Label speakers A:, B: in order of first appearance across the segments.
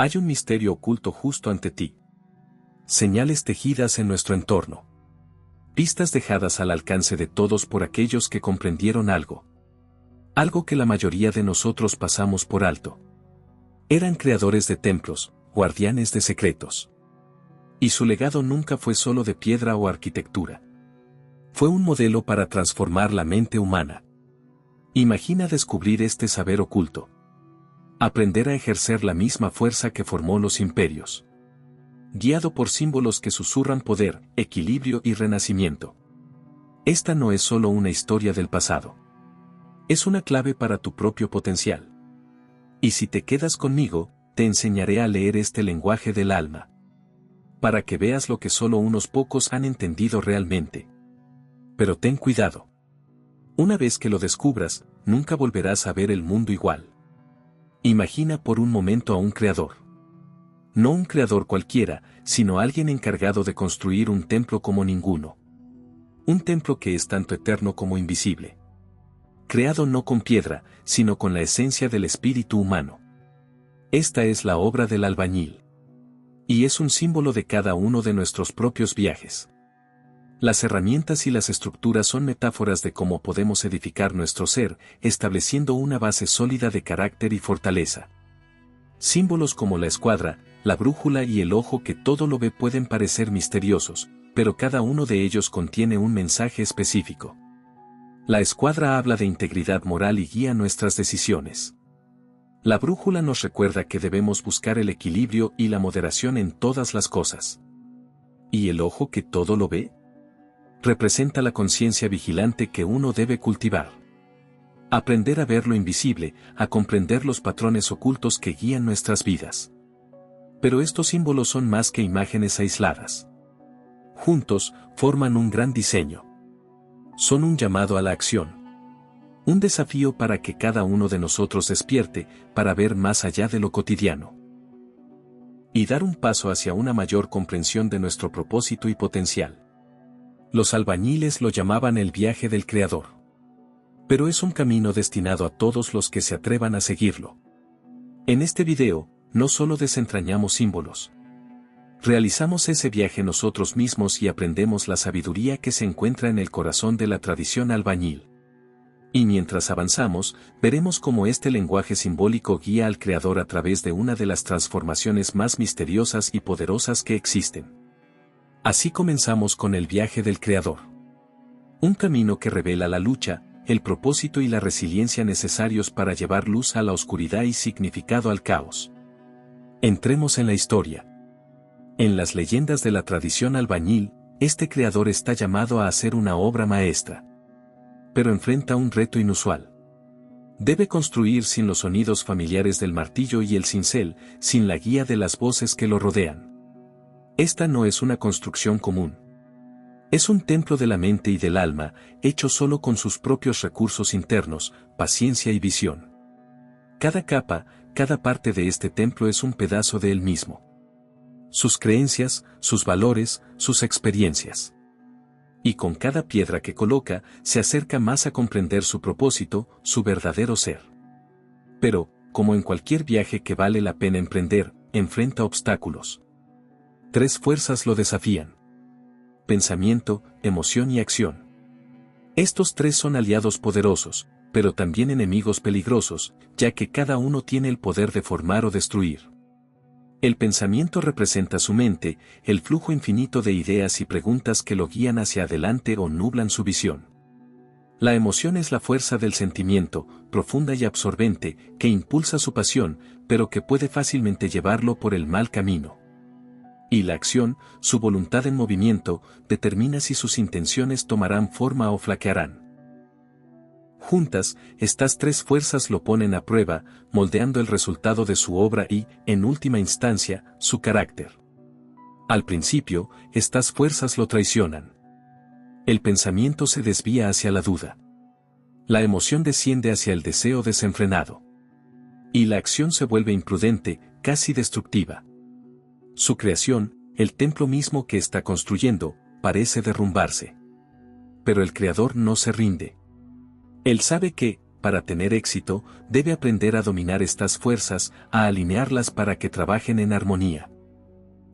A: Hay un misterio oculto justo ante ti. Señales tejidas en nuestro entorno. Pistas dejadas al alcance de todos por aquellos que comprendieron algo. Algo que la mayoría de nosotros pasamos por alto. Eran creadores de templos, guardianes de secretos. Y su legado nunca fue solo de piedra o arquitectura. Fue un modelo para transformar la mente humana. Imagina descubrir este saber oculto. Aprender a ejercer la misma fuerza que formó los imperios. Guiado por símbolos que susurran poder, equilibrio y renacimiento. Esta no es solo una historia del pasado. Es una clave para tu propio potencial. Y si te quedas conmigo, te enseñaré a leer este lenguaje del alma. Para que veas lo que solo unos pocos han entendido realmente. Pero ten cuidado. Una vez que lo descubras, nunca volverás a ver el mundo igual. Imagina por un momento a un creador. No un creador cualquiera, sino alguien encargado de construir un templo como ninguno. Un templo que es tanto eterno como invisible. Creado no con piedra, sino con la esencia del espíritu humano. Esta es la obra del albañil. Y es un símbolo de cada uno de nuestros propios viajes. Las herramientas y las estructuras son metáforas de cómo podemos edificar nuestro ser, estableciendo una base sólida de carácter y fortaleza. Símbolos como la escuadra, la brújula y el ojo que todo lo ve pueden parecer misteriosos, pero cada uno de ellos contiene un mensaje específico. La escuadra habla de integridad moral y guía nuestras decisiones. La brújula nos recuerda que debemos buscar el equilibrio y la moderación en todas las cosas. ¿Y el ojo que todo lo ve? Representa la conciencia vigilante que uno debe cultivar. Aprender a ver lo invisible, a comprender los patrones ocultos que guían nuestras vidas. Pero estos símbolos son más que imágenes aisladas. Juntos, forman un gran diseño. Son un llamado a la acción. Un desafío para que cada uno de nosotros despierte, para ver más allá de lo cotidiano. Y dar un paso hacia una mayor comprensión de nuestro propósito y potencial. Los albañiles lo llamaban el viaje del creador. Pero es un camino destinado a todos los que se atrevan a seguirlo. En este video, no solo desentrañamos símbolos. Realizamos ese viaje nosotros mismos y aprendemos la sabiduría que se encuentra en el corazón de la tradición albañil. Y mientras avanzamos, veremos cómo este lenguaje simbólico guía al creador a través de una de las transformaciones más misteriosas y poderosas que existen. Así comenzamos con el viaje del creador. Un camino que revela la lucha, el propósito y la resiliencia necesarios para llevar luz a la oscuridad y significado al caos. Entremos en la historia. En las leyendas de la tradición albañil, este creador está llamado a hacer una obra maestra. Pero enfrenta un reto inusual. Debe construir sin los sonidos familiares del martillo y el cincel, sin la guía de las voces que lo rodean. Esta no es una construcción común. Es un templo de la mente y del alma, hecho solo con sus propios recursos internos, paciencia y visión. Cada capa, cada parte de este templo es un pedazo de él mismo. Sus creencias, sus valores, sus experiencias. Y con cada piedra que coloca, se acerca más a comprender su propósito, su verdadero ser. Pero, como en cualquier viaje que vale la pena emprender, enfrenta obstáculos. 3 fuerzas lo desafían. Pensamiento, emoción y acción. Estos 3 son aliados poderosos, pero también enemigos peligrosos, ya que cada uno tiene el poder de formar o destruir. El pensamiento representa su mente, el flujo infinito de ideas y preguntas que lo guían hacia adelante o nublan su visión. La emoción es la fuerza del sentimiento, profunda y absorbente, que impulsa su pasión, pero que puede fácilmente llevarlo por el mal camino. Y la acción, su voluntad en movimiento, determina si sus intenciones tomarán forma o flaquearán. Juntas, estas 3 fuerzas lo ponen a prueba, moldeando el resultado de su obra y, en última instancia, su carácter. Al principio, estas fuerzas lo traicionan. El pensamiento se desvía hacia la duda. La emoción desciende hacia el deseo desenfrenado. Y la acción se vuelve imprudente, casi destructiva. Su creación, el templo mismo que está construyendo, parece derrumbarse. Pero el Creador no se rinde. Él sabe que, para tener éxito, debe aprender a dominar estas fuerzas, a alinearlas para que trabajen en armonía.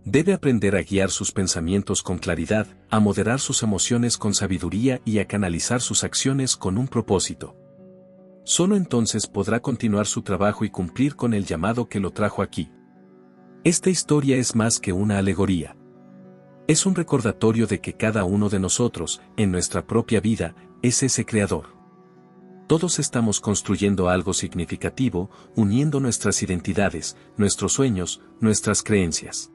A: Debe aprender a guiar sus pensamientos con claridad, a moderar sus emociones con sabiduría y a canalizar sus acciones con un propósito. Solo entonces podrá continuar su trabajo y cumplir con el llamado que lo trajo aquí. Esta historia es más que una alegoría. Es un recordatorio de que cada uno de nosotros, en nuestra propia vida, es ese creador. Todos estamos construyendo algo significativo, uniendo nuestras identidades, nuestros sueños, nuestras creencias.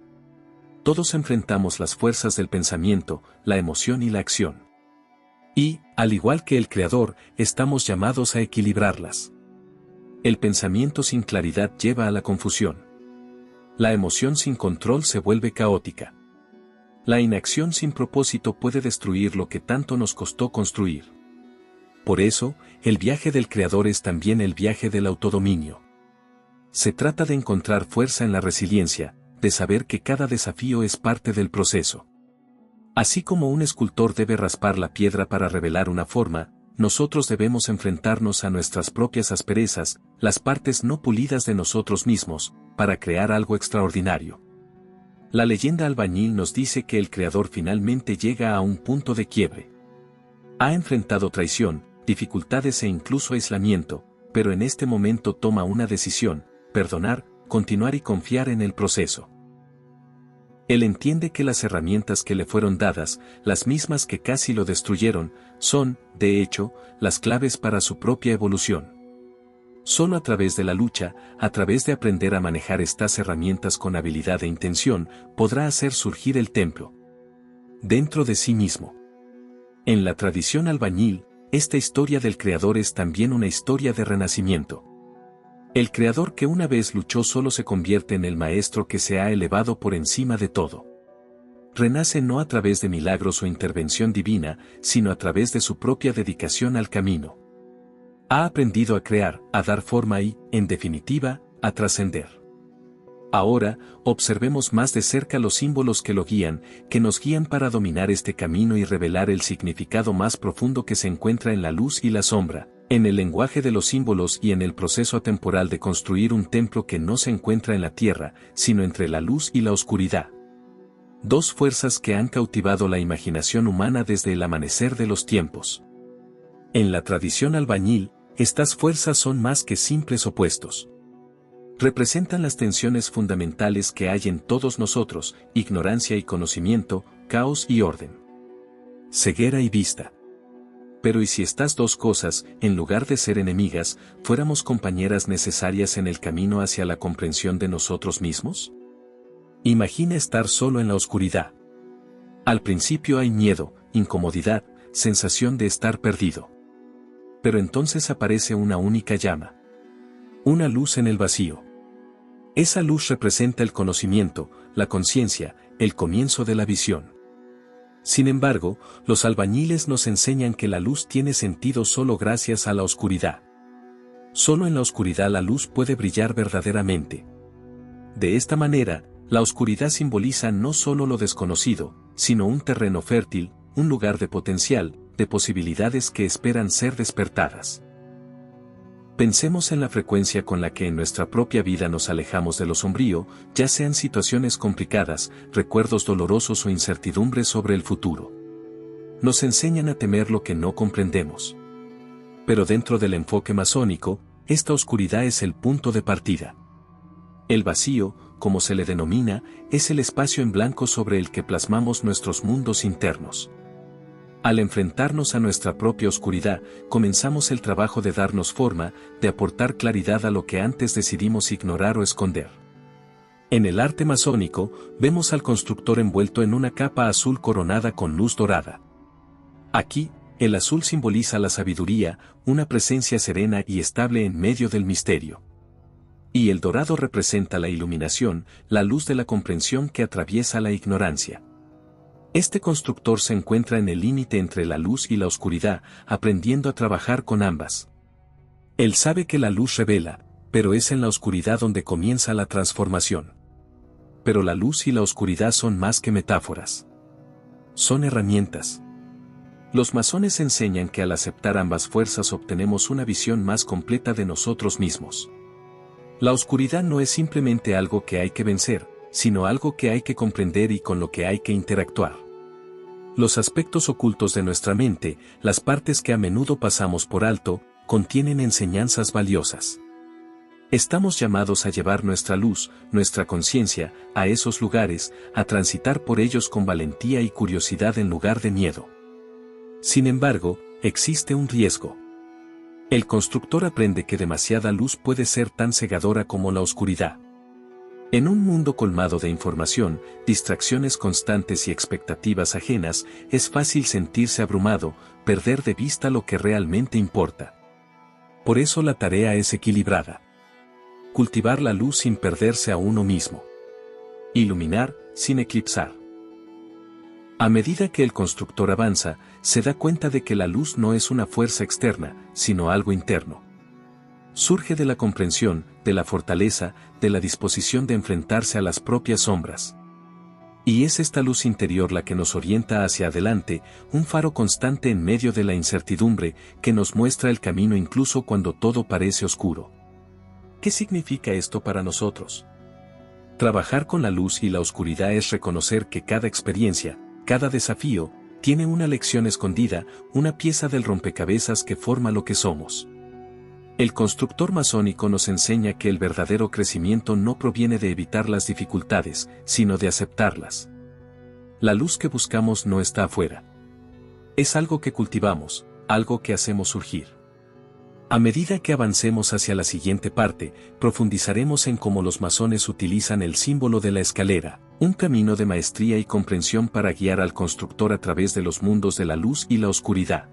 A: Todos enfrentamos las fuerzas del pensamiento, la emoción y la acción. Y, al igual que el Creador, estamos llamados a equilibrarlas. El pensamiento sin claridad lleva a la confusión. La emoción sin control se vuelve caótica. La inacción sin propósito puede destruir lo que tanto nos costó construir. Por eso, el viaje del Creador es también el viaje del autodominio. Se trata de encontrar fuerza en la resiliencia, de saber que cada desafío es parte del proceso. Así como un escultor debe raspar la piedra para revelar una forma, nosotros debemos enfrentarnos a nuestras propias asperezas, las partes no pulidas de nosotros mismos, para crear algo extraordinario. La leyenda albañil nos dice que el creador finalmente llega a un punto de quiebre. Ha enfrentado traición, dificultades e incluso aislamiento, pero en este momento toma una decisión: perdonar, continuar y confiar en el proceso. Él entiende que las herramientas que le fueron dadas, las mismas que casi lo destruyeron, son, de hecho, las claves para su propia evolución. Solo a través de la lucha, a través de aprender a manejar estas herramientas con habilidad e intención, podrá hacer surgir el templo dentro de sí mismo. En la tradición albañil, esta historia del creador es también una historia de renacimiento. El creador que una vez luchó solo se convierte en el maestro que se ha elevado por encima de todo. Renace no a través de milagros o intervención divina, sino a través de su propia dedicación al camino. Ha aprendido a crear, a dar forma y, en definitiva, a trascender. Ahora, observemos más de cerca los símbolos que lo guían, que nos guían para dominar este camino y revelar el significado más profundo que se encuentra en la luz y la sombra, en el lenguaje de los símbolos y en el proceso atemporal de construir un templo que no se encuentra en la tierra, sino entre la luz y la oscuridad. Dos fuerzas que han cautivado la imaginación humana desde el amanecer de los tiempos. En la tradición albañil, estas fuerzas son más que simples opuestos. Representan las tensiones fundamentales que hay en todos nosotros: ignorancia y conocimiento, caos y orden, ceguera y vista. Pero ¿y si estas dos cosas, en lugar de ser enemigas, fuéramos compañeras necesarias en el camino hacia la comprensión de nosotros mismos? Imagina estar solo en la oscuridad. Al principio hay miedo, incomodidad, sensación de estar perdido. Pero entonces aparece una única llama. Una luz en el vacío. Esa luz representa el conocimiento, la conciencia, el comienzo de la visión. Sin embargo, los albañiles nos enseñan que la luz tiene sentido solo gracias a la oscuridad. Solo en la oscuridad la luz puede brillar verdaderamente. De esta manera, la oscuridad simboliza no solo lo desconocido, sino un terreno fértil, un lugar de potencial, de posibilidades que esperan ser despertadas. Pensemos en la frecuencia con la que en nuestra propia vida nos alejamos de lo sombrío, ya sean situaciones complicadas, recuerdos dolorosos o incertidumbres sobre el futuro. Nos enseñan a temer lo que no comprendemos. Pero dentro del enfoque masónico, esta oscuridad es el punto de partida. El vacío, como se le denomina, es el espacio en blanco sobre el que plasmamos nuestros mundos internos. Al enfrentarnos a nuestra propia oscuridad, comenzamos el trabajo de darnos forma, de aportar claridad a lo que antes decidimos ignorar o esconder. En el arte masónico, vemos al constructor envuelto en una capa azul coronada con luz dorada. Aquí, el azul simboliza la sabiduría, una presencia serena y estable en medio del misterio. Y el dorado representa la iluminación, la luz de la comprensión que atraviesa la ignorancia. Este constructor se encuentra en el límite entre la luz y la oscuridad, aprendiendo a trabajar con ambas. Él sabe que la luz revela, pero es en la oscuridad donde comienza la transformación. Pero la luz y la oscuridad son más que metáforas. Son herramientas. Los masones enseñan que al aceptar ambas fuerzas obtenemos una visión más completa de nosotros mismos. La oscuridad no es simplemente algo que hay que vencer, sino algo que hay que comprender y con lo que hay que interactuar. Los aspectos ocultos de nuestra mente, las partes que a menudo pasamos por alto, contienen enseñanzas valiosas. Estamos llamados a llevar nuestra luz, nuestra conciencia, a esos lugares, a transitar por ellos con valentía y curiosidad en lugar de miedo. Sin embargo, existe un riesgo. El constructor aprende que demasiada luz puede ser tan cegadora como la oscuridad. En un mundo colmado de información, distracciones constantes y expectativas ajenas, es fácil sentirse abrumado, perder de vista lo que realmente importa. Por eso la tarea es equilibrada. Cultivar la luz sin perderse a uno mismo. Iluminar, sin eclipsar. A medida que el constructor avanza, se da cuenta de que la luz no es una fuerza externa, sino algo interno. Surge de la comprensión, de la fortaleza, de la disposición de enfrentarse a las propias sombras. Y es esta luz interior la que nos orienta hacia adelante, un faro constante en medio de la incertidumbre, que nos muestra el camino incluso cuando todo parece oscuro. ¿Qué significa esto para nosotros? Trabajar con la luz y la oscuridad es reconocer que cada experiencia, cada desafío, tiene una lección escondida, una pieza del rompecabezas que forma lo que somos. El constructor masónico nos enseña que el verdadero crecimiento no proviene de evitar las dificultades, sino de aceptarlas. La luz que buscamos no está afuera. Es algo que cultivamos, algo que hacemos surgir. A medida que avancemos hacia la siguiente parte, profundizaremos en cómo los masones utilizan el símbolo de la escalera, un camino de maestría y comprensión para guiar al constructor a través de los mundos de la luz y la oscuridad.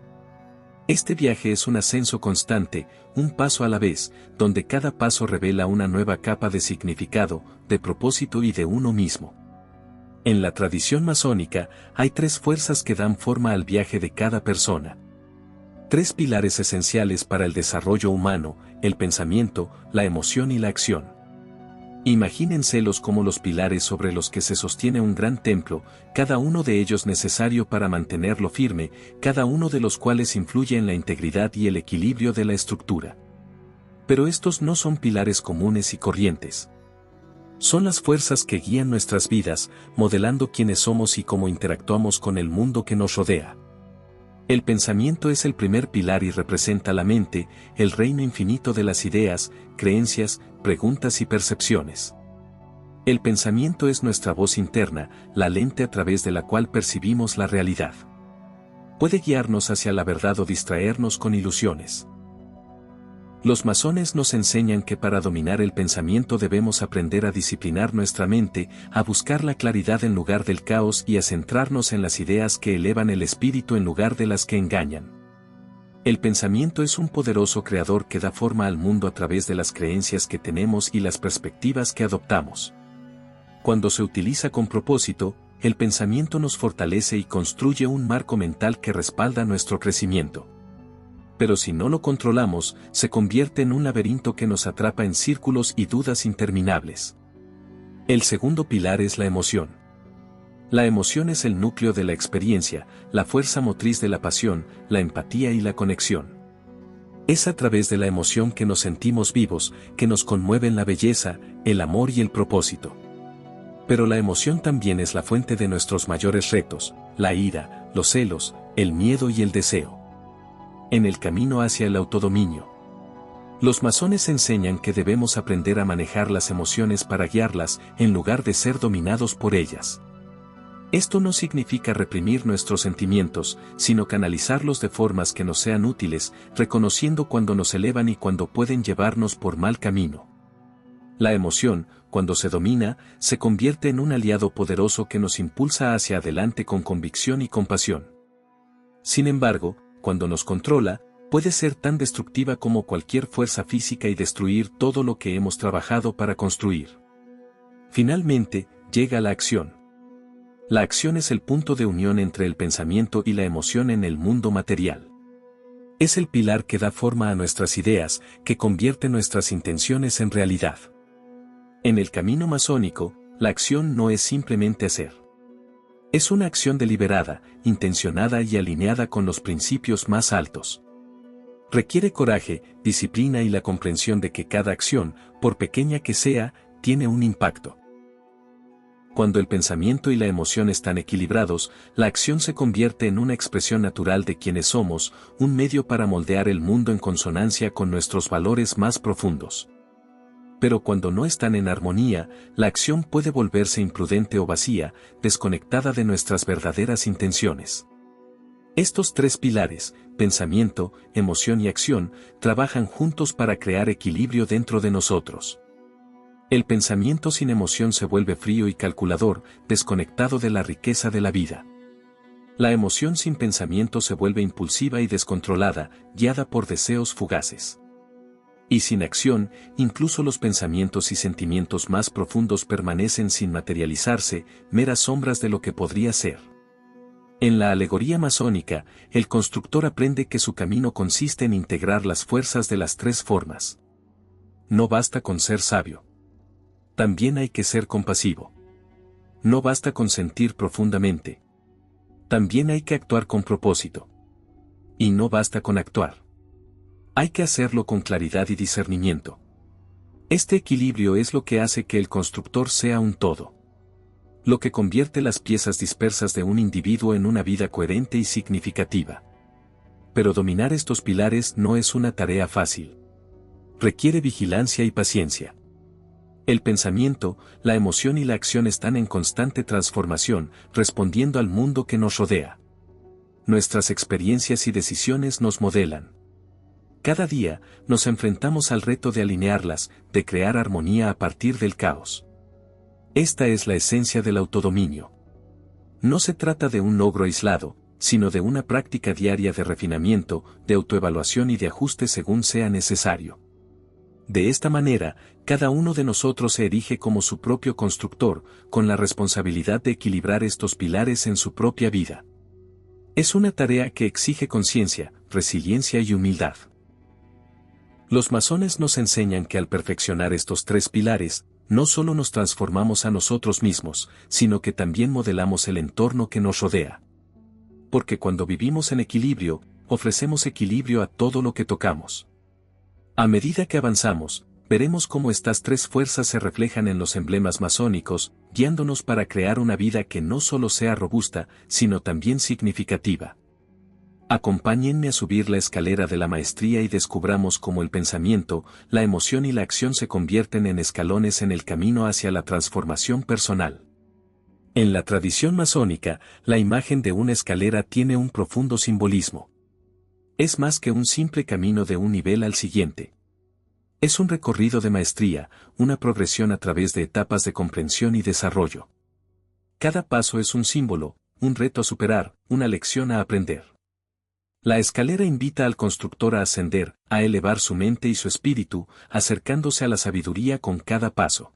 A: Este viaje es un ascenso constante, un paso a la vez, donde cada paso revela una nueva capa de significado, de propósito y de uno mismo. En la tradición masónica, hay tres fuerzas que dan forma al viaje de cada persona. Tres pilares esenciales para el desarrollo humano: el pensamiento, la emoción y la acción. Imagínenselos como los pilares sobre los que se sostiene un gran templo, cada uno de ellos necesario para mantenerlo firme, cada uno de los cuales influye en la integridad y el equilibrio de la estructura. Pero estos no son pilares comunes y corrientes. Son las fuerzas que guían nuestras vidas, modelando quiénes somos y cómo interactuamos con el mundo que nos rodea. El pensamiento es el primer pilar y representa la mente, el reino infinito de las ideas, creencias, preguntas y percepciones. El pensamiento es nuestra voz interna, la lente a través de la cual percibimos la realidad. Puede guiarnos hacia la verdad o distraernos con ilusiones. Los masones nos enseñan que para dominar el pensamiento debemos aprender a disciplinar nuestra mente, a buscar la claridad en lugar del caos y a centrarnos en las ideas que elevan el espíritu en lugar de las que engañan. El pensamiento es un poderoso creador que da forma al mundo a través de las creencias que tenemos y las perspectivas que adoptamos. Cuando se utiliza con propósito, el pensamiento nos fortalece y construye un marco mental que respalda nuestro crecimiento. Pero si no lo controlamos, se convierte en un laberinto que nos atrapa en círculos y dudas interminables. El segundo pilar es la emoción. La emoción es el núcleo de la experiencia, la fuerza motriz de la pasión, la empatía y la conexión. Es a través de la emoción que nos sentimos vivos, que nos conmueven la belleza, el amor y el propósito. Pero la emoción también es la fuente de nuestros mayores retos: la ira, los celos, el miedo y el deseo. En el camino hacia el autodominio, los masones enseñan que debemos aprender a manejar las emociones para guiarlas, en lugar de ser dominados por ellas. Esto no significa reprimir nuestros sentimientos, sino canalizarlos de formas que nos sean útiles, reconociendo cuando nos elevan y cuando pueden llevarnos por mal camino. La emoción, cuando se domina, se convierte en un aliado poderoso que nos impulsa hacia adelante con convicción y compasión. Sin embargo, cuando nos controla, puede ser tan destructiva como cualquier fuerza física y destruir todo lo que hemos trabajado para construir. Finalmente, llega la acción. La acción es el punto de unión entre el pensamiento y la emoción en el mundo material. Es el pilar que da forma a nuestras ideas, que convierte nuestras intenciones en realidad. En el camino masónico, la acción no es simplemente hacer. Es una acción deliberada, intencionada y alineada con los principios más altos. Requiere coraje, disciplina y la comprensión de que cada acción, por pequeña que sea, tiene un impacto. Cuando el pensamiento y la emoción están equilibrados, la acción se convierte en una expresión natural de quienes somos, un medio para moldear el mundo en consonancia con nuestros valores más profundos. Pero cuando no están en armonía, la acción puede volverse imprudente o vacía, desconectada de nuestras verdaderas intenciones. Estos tres pilares, pensamiento, emoción y acción, trabajan juntos para crear equilibrio dentro de nosotros. El pensamiento sin emoción se vuelve frío y calculador, desconectado de la riqueza de la vida. La emoción sin pensamiento se vuelve impulsiva y descontrolada, guiada por deseos fugaces. Y sin acción, incluso los pensamientos y sentimientos más profundos permanecen sin materializarse, meras sombras de lo que podría ser. En la alegoría masónica, el constructor aprende que su camino consiste en integrar las fuerzas de las tres formas. No basta con ser sabio. También hay que ser compasivo. No basta con sentir profundamente. También hay que actuar con propósito. Y no basta con actuar. Hay que hacerlo con claridad y discernimiento. Este equilibrio es lo que hace que el constructor sea un todo. Lo que convierte las piezas dispersas de un individuo en una vida coherente y significativa. Pero dominar estos pilares no es una tarea fácil. Requiere vigilancia y paciencia. El pensamiento, la emoción y la acción están en constante transformación, respondiendo al mundo que nos rodea. Nuestras experiencias y decisiones nos modelan. Cada día, nos enfrentamos al reto de alinearlas, de crear armonía a partir del caos. Esta es la esencia del autodominio. No se trata de un logro aislado, sino de una práctica diaria de refinamiento, de autoevaluación y de ajuste según sea necesario. De esta manera, cada uno de nosotros se erige como su propio constructor, con la responsabilidad de equilibrar estos pilares en su propia vida. Es una tarea que exige conciencia, resiliencia y humildad. Los masones nos enseñan que al perfeccionar estos tres pilares, no solo nos transformamos a nosotros mismos, sino que también modelamos el entorno que nos rodea. Porque cuando vivimos en equilibrio, ofrecemos equilibrio a todo lo que tocamos. A medida que avanzamos, veremos cómo estas tres fuerzas se reflejan en los emblemas masónicos, guiándonos para crear una vida que no solo sea robusta, sino también significativa. Acompáñenme a subir la escalera de la maestría y descubramos cómo el pensamiento, la emoción y la acción se convierten en escalones en el camino hacia la transformación personal. En la tradición masónica, la imagen de una escalera tiene un profundo simbolismo. Es más que un simple camino de un nivel al siguiente. Es un recorrido de maestría, una progresión a través de etapas de comprensión y desarrollo. Cada paso es un símbolo, un reto a superar, una lección a aprender. La escalera invita al constructor a ascender, a elevar su mente y su espíritu, acercándose a la sabiduría con cada paso.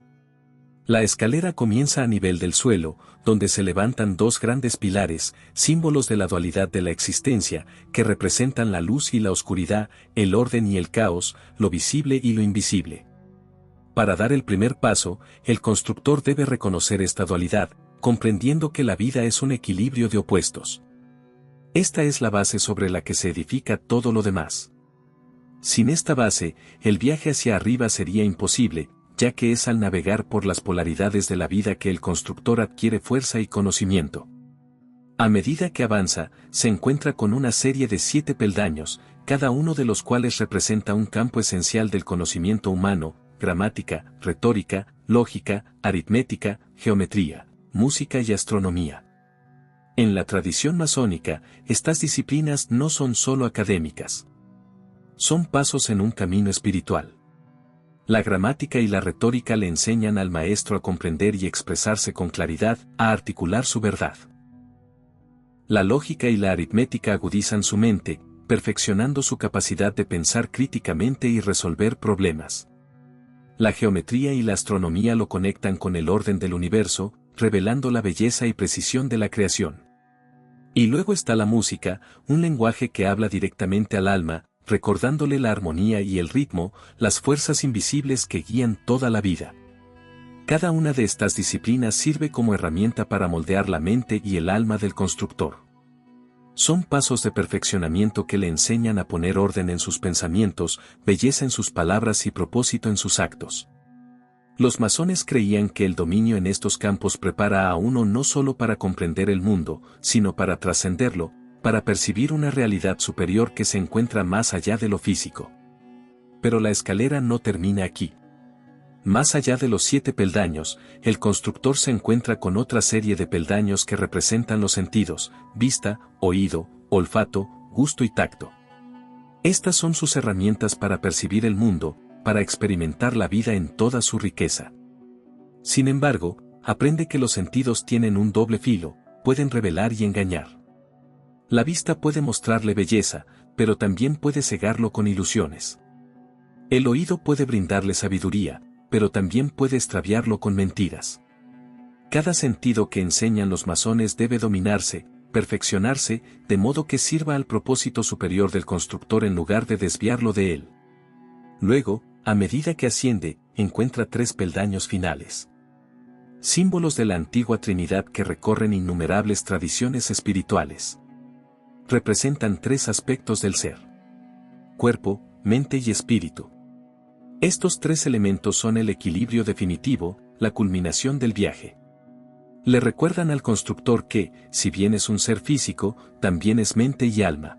A: La escalera comienza a nivel del suelo, donde se levantan dos grandes pilares, símbolos de la dualidad de la existencia, que representan la luz y la oscuridad, el orden y el caos, lo visible y lo invisible. Para dar el primer paso, el constructor debe reconocer esta dualidad, comprendiendo que la vida es un equilibrio de opuestos. Esta es la base sobre la que se edifica todo lo demás. Sin esta base, el viaje hacia arriba sería imposible, ya que es al navegar por las polaridades de la vida que el constructor adquiere fuerza y conocimiento. A medida que avanza, se encuentra con una serie de 7 peldaños, cada uno de los cuales representa un campo esencial del conocimiento humano: gramática, retórica, lógica, aritmética, geometría, música y astronomía. En la tradición masónica, estas disciplinas no son solo académicas. Son pasos en un camino espiritual. La gramática y la retórica le enseñan al maestro a comprender y expresarse con claridad, a articular su verdad. La lógica y la aritmética agudizan su mente, perfeccionando su capacidad de pensar críticamente y resolver problemas. La geometría y la astronomía lo conectan con el orden del universo, revelando la belleza y precisión de la creación. Y luego está la música, un lenguaje que habla directamente al alma, recordándole la armonía y el ritmo, las fuerzas invisibles que guían toda la vida. Cada una de estas disciplinas sirve como herramienta para moldear la mente y el alma del constructor. Son pasos de perfeccionamiento que le enseñan a poner orden en sus pensamientos, belleza en sus palabras y propósito en sus actos. Los masones creían que el dominio en estos campos prepara a uno no solo para comprender el mundo, sino para trascenderlo, para percibir una realidad superior que se encuentra más allá de lo físico. Pero la escalera no termina aquí. Más allá de los 7 peldaños, el constructor se encuentra con otra serie de peldaños que representan los sentidos: vista, oído, olfato, gusto y tacto. Estas son sus herramientas para percibir el mundo, para experimentar la vida en toda su riqueza. Sin embargo, aprende que los sentidos tienen un doble filo, pueden revelar y engañar. La vista puede mostrarle belleza, pero también puede cegarlo con ilusiones. El oído puede brindarle sabiduría, pero también puede extraviarlo con mentiras. Cada sentido que enseñan los masones debe dominarse, perfeccionarse, de modo que sirva al propósito superior del constructor en lugar de desviarlo de él. Luego, a medida que asciende, encuentra 3 peldaños finales. Símbolos de la antigua Trinidad que recorren innumerables tradiciones espirituales. Representan 3 aspectos del ser: cuerpo, mente y espíritu. Estos 3 elementos son el equilibrio definitivo, la culminación del viaje. Le recuerdan al constructor que, si bien es un ser físico, también es mente y alma.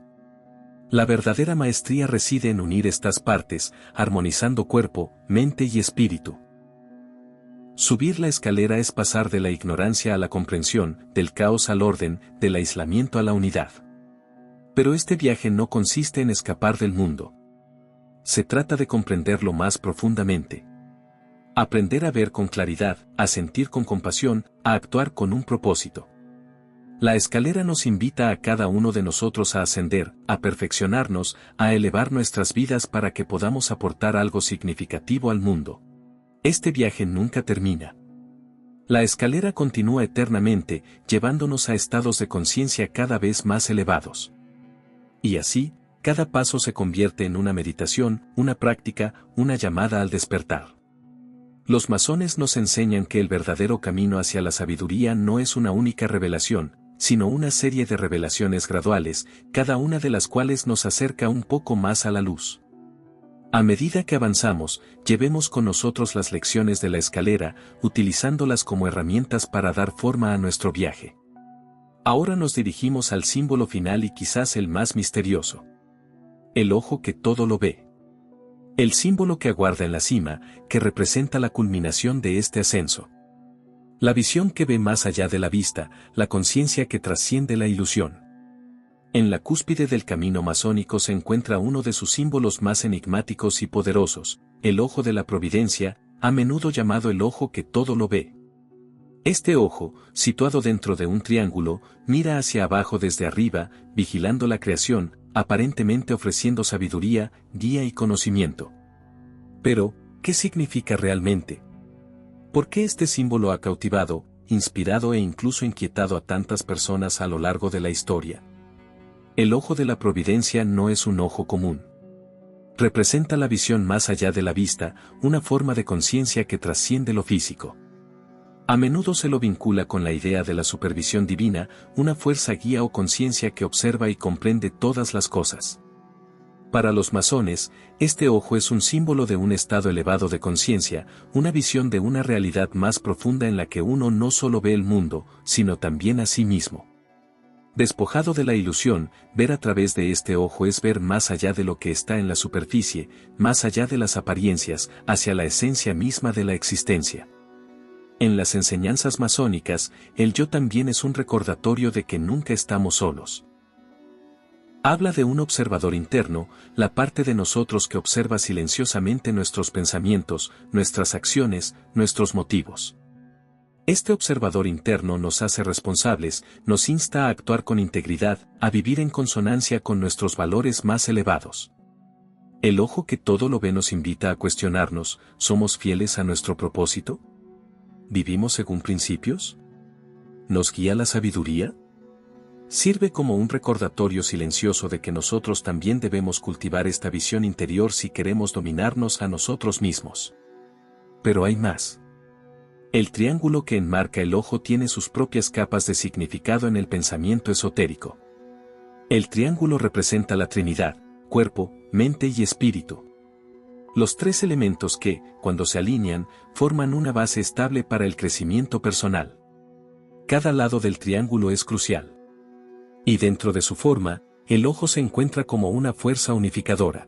A: La verdadera maestría reside en unir estas partes, armonizando cuerpo, mente y espíritu. Subir la escalera es pasar de la ignorancia a la comprensión, del caos al orden, del aislamiento a la unidad. Pero este viaje no consiste en escapar del mundo. Se trata de comprenderlo más profundamente. Aprender a ver con claridad, a sentir con compasión, a actuar con un propósito. La escalera nos invita a cada uno de nosotros a ascender, a perfeccionarnos, a elevar nuestras vidas para que podamos aportar algo significativo al mundo. Este viaje nunca termina. La escalera continúa eternamente, llevándonos a estados de conciencia cada vez más elevados. Y así, cada paso se convierte en una meditación, una práctica, una llamada al despertar. Los masones nos enseñan que el verdadero camino hacia la sabiduría no es una única revelación, sino una serie de revelaciones graduales, cada una de las cuales nos acerca un poco más a la luz. A medida que avanzamos, llevemos con nosotros las lecciones de la escalera, utilizándolas como herramientas para dar forma a nuestro viaje. Ahora nos dirigimos al símbolo final y quizás el más misterioso. El ojo que todo lo ve. El símbolo que aguarda en la cima, que representa la culminación de este ascenso. La visión que ve más allá de la vista, la conciencia que trasciende la ilusión. En la cúspide del camino masónico se encuentra uno de sus símbolos más enigmáticos y poderosos, el ojo de la providencia, a menudo llamado el ojo que todo lo ve. Este ojo, situado dentro de un triángulo, mira hacia abajo desde arriba, vigilando la creación, aparentemente ofreciendo sabiduría, guía y conocimiento. Pero, ¿qué significa realmente? ¿Por qué este símbolo ha cautivado, inspirado e incluso inquietado a tantas personas a lo largo de la historia? El ojo de la providencia no es un ojo común. Representa la visión más allá de la vista, una forma de conciencia que trasciende lo físico. A menudo se lo vincula con la idea de la supervisión divina, una fuerza guía o conciencia que observa y comprende todas las cosas. Para los masones, este ojo es un símbolo de un estado elevado de conciencia, una visión de una realidad más profunda en la que uno no solo ve el mundo, sino también a sí mismo. Despojado de la ilusión, ver a través de este ojo es ver más allá de lo que está en la superficie, más allá de las apariencias, hacia la esencia misma de la existencia. En las enseñanzas masónicas, el yo también es un recordatorio de que nunca estamos solos. Habla de un observador interno, la parte de nosotros que observa silenciosamente nuestros pensamientos, nuestras acciones, nuestros motivos. Este observador interno nos hace responsables, nos insta a actuar con integridad, a vivir en consonancia con nuestros valores más elevados. El ojo que todo lo ve nos invita a cuestionarnos, ¿somos fieles a nuestro propósito? ¿Vivimos según principios? ¿Nos guía la sabiduría? Sirve como un recordatorio silencioso de que nosotros también debemos cultivar esta visión interior si queremos dominarnos a nosotros mismos. Pero hay más. El triángulo que enmarca el ojo tiene sus propias capas de significado en el pensamiento esotérico. El triángulo representa la Trinidad, cuerpo, mente y espíritu. Los tres elementos que, cuando se alinean, forman una base estable para el crecimiento personal. Cada lado del triángulo es crucial. Y dentro de su forma, el ojo se encuentra como una fuerza unificadora.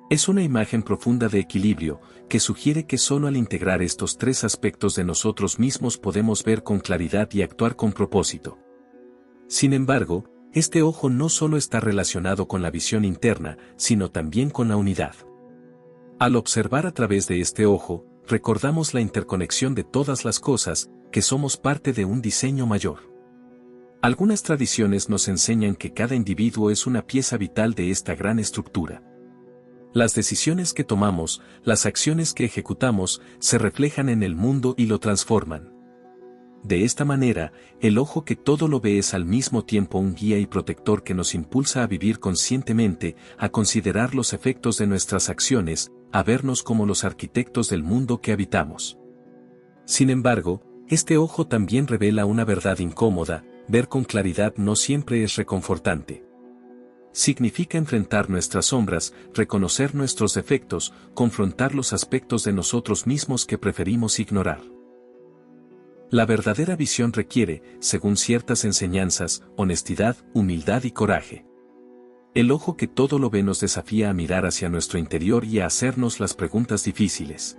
A: Es una imagen profunda de equilibrio, que sugiere que solo al integrar estos tres aspectos de nosotros mismos podemos ver con claridad y actuar con propósito. Sin embargo, este ojo no solo está relacionado con la visión interna, sino también con la unidad. Al observar a través de este ojo, recordamos la interconexión de todas las cosas, que somos parte de un diseño mayor. Algunas tradiciones nos enseñan que cada individuo es una pieza vital de esta gran estructura. Las decisiones que tomamos, las acciones que ejecutamos, se reflejan en el mundo y lo transforman. De esta manera, el ojo que todo lo ve es al mismo tiempo un guía y protector que nos impulsa a vivir conscientemente, a considerar los efectos de nuestras acciones, a vernos como los arquitectos del mundo que habitamos. Sin embargo, este ojo también revela una verdad incómoda: ver con claridad no siempre es reconfortante. Significa enfrentar nuestras sombras, reconocer nuestros defectos, confrontar los aspectos de nosotros mismos que preferimos ignorar. La verdadera visión requiere, según ciertas enseñanzas, honestidad, humildad y coraje. El ojo que todo lo ve nos desafía a mirar hacia nuestro interior y a hacernos las preguntas difíciles.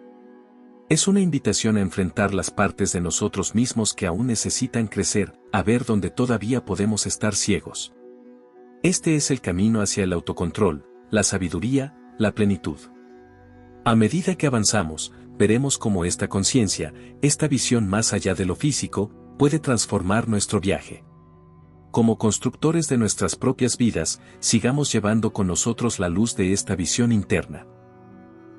A: Es una invitación a enfrentar las partes de nosotros mismos que aún necesitan crecer, a ver donde todavía podemos estar ciegos. Este es el camino hacia el autocontrol, la sabiduría, la plenitud. A medida que avanzamos, veremos cómo esta conciencia, esta visión más allá de lo físico, puede transformar nuestro viaje. Como constructores de nuestras propias vidas, sigamos llevando con nosotros la luz de esta visión interna.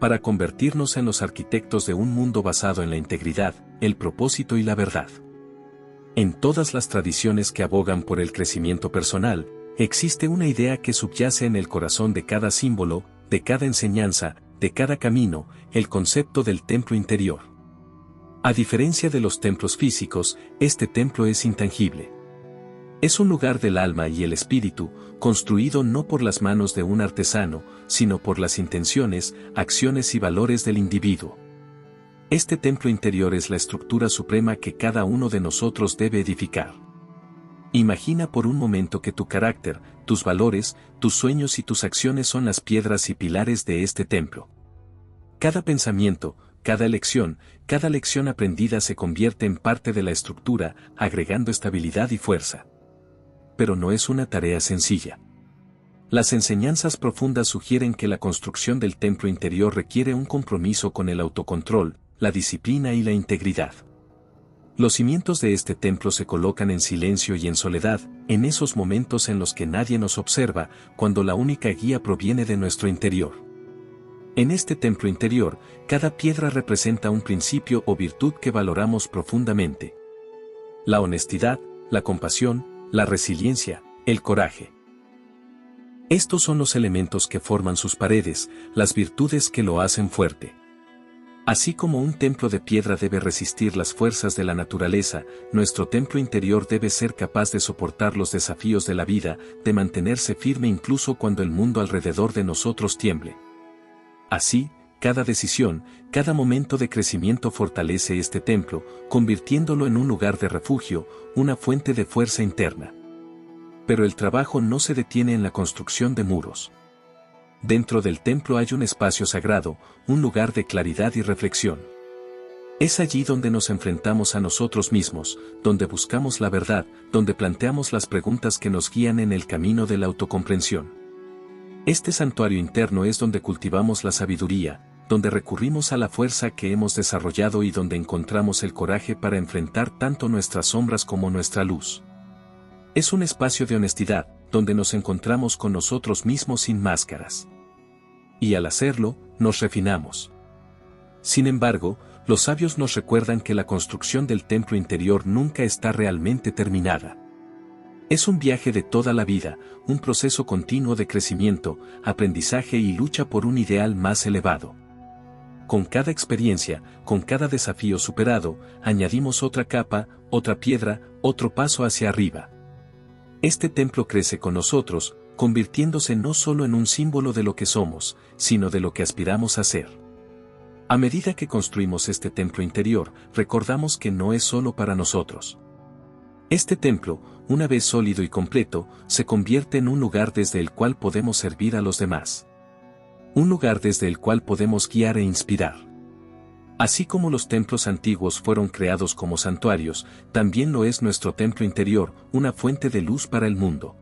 A: Para convertirnos en los arquitectos de un mundo basado en la integridad, el propósito y la verdad. En todas las tradiciones que abogan por el crecimiento personal, existe una idea que subyace en el corazón de cada símbolo, de cada enseñanza, de cada camino: el concepto del templo interior. A diferencia de los templos físicos, este templo es intangible. Es un lugar del alma y el espíritu, construido no por las manos de un artesano, sino por las intenciones, acciones y valores del individuo. Este templo interior es la estructura suprema que cada uno de nosotros debe edificar. Imagina por un momento que tu carácter, tus valores, tus sueños y tus acciones son las piedras y pilares de este templo. Cada pensamiento, cada elección, cada lección aprendida se convierte en parte de la estructura, agregando estabilidad y fuerza. Pero no es una tarea sencilla. Las enseñanzas profundas sugieren que la construcción del templo interior requiere un compromiso con el autocontrol, la disciplina y la integridad. Los cimientos de este templo se colocan en silencio y en soledad, en esos momentos en los que nadie nos observa, cuando la única guía proviene de nuestro interior. En este templo interior, cada piedra representa un principio o virtud que valoramos profundamente. La honestidad, la compasión, la resiliencia, el coraje. Estos son los elementos que forman sus paredes, las virtudes que lo hacen fuerte. Así como un templo de piedra debe resistir las fuerzas de la naturaleza, nuestro templo interior debe ser capaz de soportar los desafíos de la vida, de mantenerse firme incluso cuando el mundo alrededor de nosotros tiemble. Así, cada decisión, cada momento de crecimiento fortalece este templo, convirtiéndolo en un lugar de refugio, una fuente de fuerza interna. Pero el trabajo no se detiene en la construcción de muros. Dentro del templo hay un espacio sagrado, un lugar de claridad y reflexión. Es allí donde nos enfrentamos a nosotros mismos, donde buscamos la verdad, donde planteamos las preguntas que nos guían en el camino de la autocomprensión. Este santuario interno es donde cultivamos la sabiduría, donde recurrimos a la fuerza que hemos desarrollado y donde encontramos el coraje para enfrentar tanto nuestras sombras como nuestra luz. Es un espacio de honestidad, donde nos encontramos con nosotros mismos sin máscaras. Y al hacerlo, nos refinamos. Sin embargo, los sabios nos recuerdan que la construcción del templo interior nunca está realmente terminada. Es un viaje de toda la vida, un proceso continuo de crecimiento, aprendizaje y lucha por un ideal más elevado. Con cada experiencia, con cada desafío superado, añadimos otra capa, otra piedra, otro paso hacia arriba. Este templo crece con nosotros, convirtiéndose no solo en un símbolo de lo que somos, sino de lo que aspiramos a ser. A medida que construimos este templo interior, recordamos que no es solo para nosotros. Este templo, una vez sólido y completo, se convierte en un lugar desde el cual podemos servir a los demás. Un lugar desde el cual podemos guiar e inspirar. Así como los templos antiguos fueron creados como santuarios, también lo es nuestro templo interior, una fuente de luz para el mundo.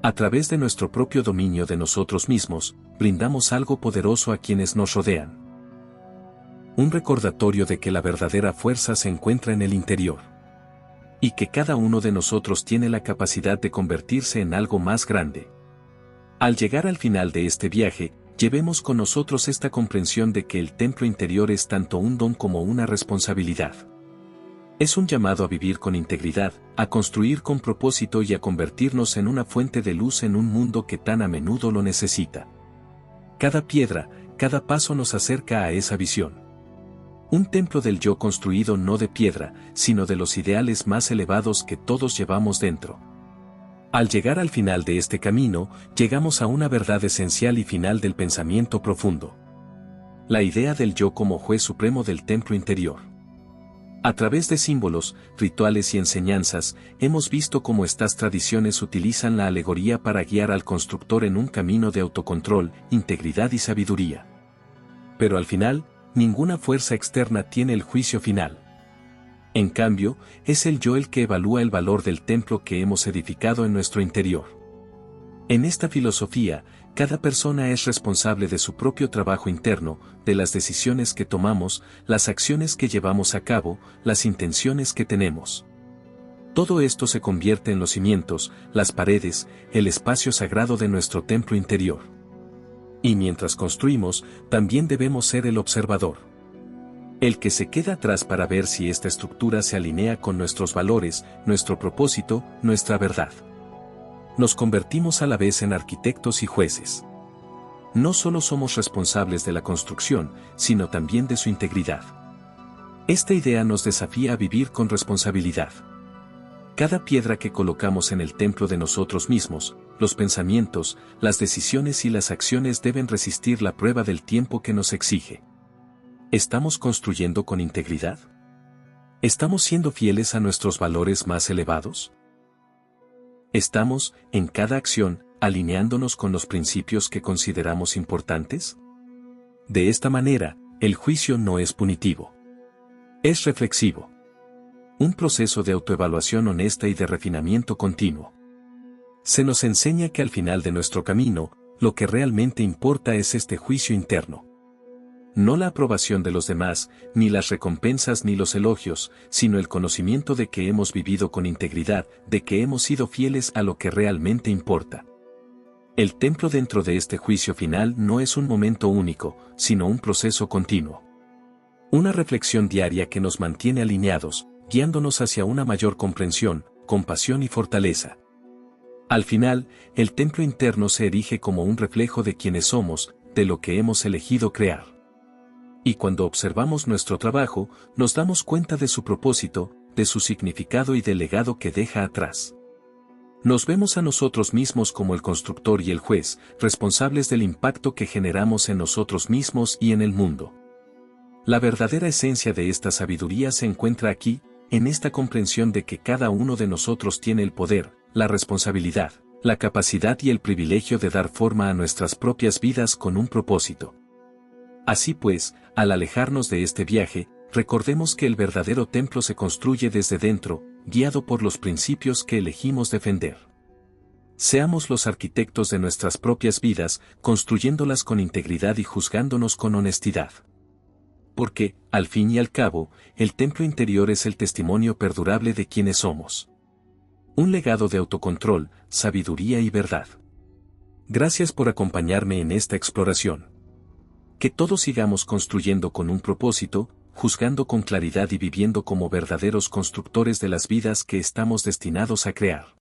A: A través de nuestro propio dominio de nosotros mismos, brindamos algo poderoso a quienes nos rodean. Un recordatorio de que la verdadera fuerza se encuentra en el interior. Y que cada uno de nosotros tiene la capacidad de convertirse en algo más grande. Al llegar al final de este viaje, llevemos con nosotros esta comprensión de que el templo interior es tanto un don como una responsabilidad. Es un llamado a vivir con integridad, a construir con propósito y a convertirnos en una fuente de luz en un mundo que tan a menudo lo necesita. Cada piedra, cada paso nos acerca a esa visión. Un templo del yo construido no de piedra, sino de los ideales más elevados que todos llevamos dentro. Al llegar al final de este camino, llegamos a una verdad esencial y final del pensamiento profundo. La idea del yo como juez supremo del templo interior. A través de símbolos, rituales y enseñanzas, hemos visto cómo estas tradiciones utilizan la alegoría para guiar al constructor en un camino de autocontrol, integridad y sabiduría. Pero al final, ninguna fuerza externa tiene el juicio final. En cambio, es el yo el que evalúa el valor del templo que hemos edificado en nuestro interior. En esta filosofía, cada persona es responsable de su propio trabajo interno, de las decisiones que tomamos, las acciones que llevamos a cabo, las intenciones que tenemos. Todo esto se convierte en los cimientos, las paredes, el espacio sagrado de nuestro templo interior. Y mientras construimos, también debemos ser el observador. El que se queda atrás para ver si esta estructura se alinea con nuestros valores, nuestro propósito, nuestra verdad. Nos convertimos a la vez en arquitectos y jueces. No solo somos responsables de la construcción, sino también de su integridad. Esta idea nos desafía a vivir con responsabilidad. Cada piedra que colocamos en el templo de nosotros mismos, los pensamientos, las decisiones y las acciones deben resistir la prueba del tiempo que nos exige. ¿Estamos construyendo con integridad? ¿Estamos siendo fieles a nuestros valores más elevados? ¿Estamos, en cada acción, alineándonos con los principios que consideramos importantes? De esta manera, el juicio no es punitivo. Es reflexivo. Un proceso de autoevaluación honesta y de refinamiento continuo. Se nos enseña que al final de nuestro camino, lo que realmente importa es este juicio interno. No la aprobación de los demás, ni las recompensas ni los elogios, sino el conocimiento de que hemos vivido con integridad, de que hemos sido fieles a lo que realmente importa. El templo dentro de este juicio final no es un momento único, sino un proceso continuo. Una reflexión diaria que nos mantiene alineados, guiándonos hacia una mayor comprensión, compasión y fortaleza. Al final, el templo interno se erige como un reflejo de quienes somos, de lo que hemos elegido crear. Y cuando observamos nuestro trabajo, nos damos cuenta de su propósito, de su significado y del legado que deja atrás. Nos vemos a nosotros mismos como el constructor y el juez, responsables del impacto que generamos en nosotros mismos y en el mundo. La verdadera esencia de esta sabiduría se encuentra aquí, en esta comprensión de que cada uno de nosotros tiene el poder, la responsabilidad, la capacidad y el privilegio de dar forma a nuestras propias vidas con un propósito. Así pues, al alejarnos de este viaje, recordemos que el verdadero templo se construye desde dentro, guiado por los principios que elegimos defender. Seamos los arquitectos de nuestras propias vidas, construyéndolas con integridad y juzgándonos con honestidad. Porque, al fin y al cabo, el templo interior es el testimonio perdurable de quienes somos. Un legado de autocontrol, sabiduría y verdad. Gracias por acompañarme en esta exploración. Que todos sigamos construyendo con un propósito, juzgando con claridad y viviendo como verdaderos constructores de las vidas que estamos destinados a crear.